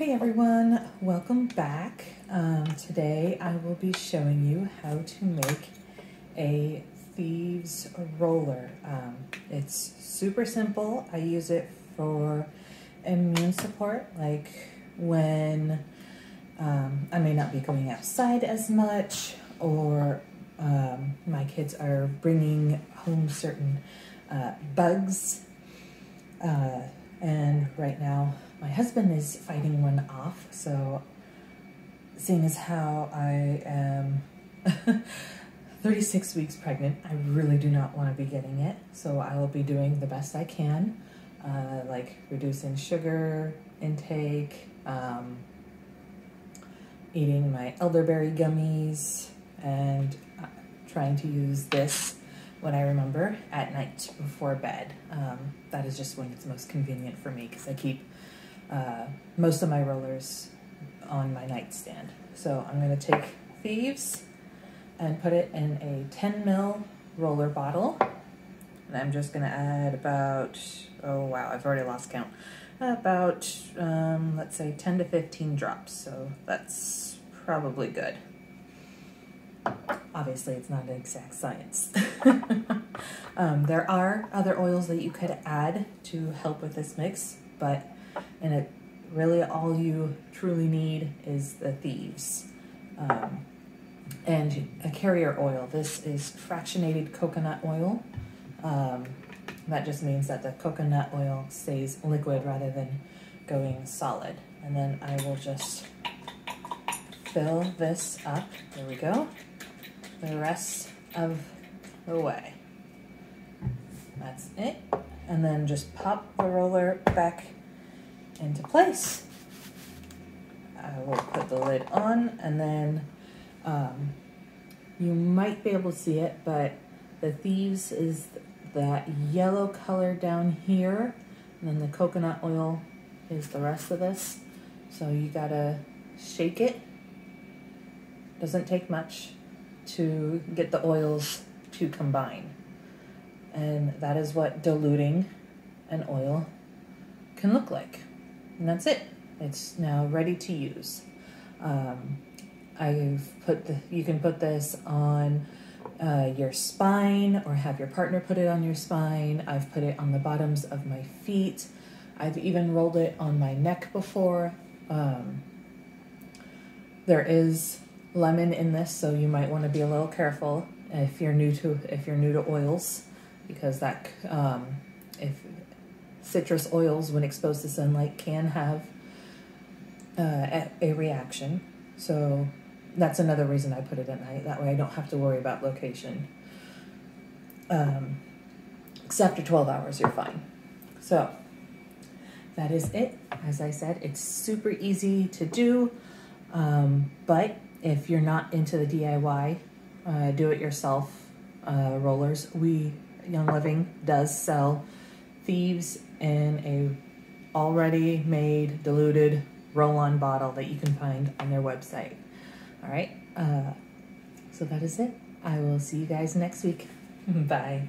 Hey everyone, welcome back. Today I will be showing you how to make a Thieves roller. It's super simple. I use it for immune support, like when I may not be going outside as much, or my kids are bringing home certain bugs. And right now my husband is fighting one off, so seeing as how I am 36 weeks pregnant, I really do not want to be getting it, so I will be doing the best I can, like reducing sugar intake, eating my elderberry gummies, and trying to use this when I remember at night before bed. That is just when it's most convenient for me, because I keep most of my rollers on my nightstand. So I'm going to take Thieves and put it in a 10 ml roller bottle. And I'm just going to add about, oh wow, I've already lost count, about, let's say 10 to 15 drops. So that's probably good. Obviously, it's not an exact science. There are other oils that you could add to help with this mix, but really all you truly need is the Thieves. And a carrier oil. This is fractionated coconut oil. That just means that the coconut oil stays liquid rather than going solid. And then I will just fill this up. There we go. The rest of the way. That's it. And then just pop the roller back into place. I will put the lid on, and then you might be able to see it, but the Thieves is that yellow color down here, and then the coconut oil is the rest of this. So you gotta shake it. Doesn't take much to get the oils to combine. And that is what diluting an oil can look like. And that's it. It's now ready to use. You can put this on your spine, or have your partner put it on your spine. I've put it on the bottoms of my feet. I've even rolled it on my neck before. There is lemon in this, so you might want to be a little careful if you're new to oils, because that if citrus oils, when exposed to sunlight, can have a reaction. So that's another reason I put it at night. That way I don't have to worry about location. Except after 12 hours, you're fine. So that is it. As I said, it's super easy to do, but if you're not into the DIY, do-it-yourself rollers, Young Living does sell Thieves in a already made diluted roll-on bottle that you can find on their website. All right, so that is it. I will see you guys next week. Bye.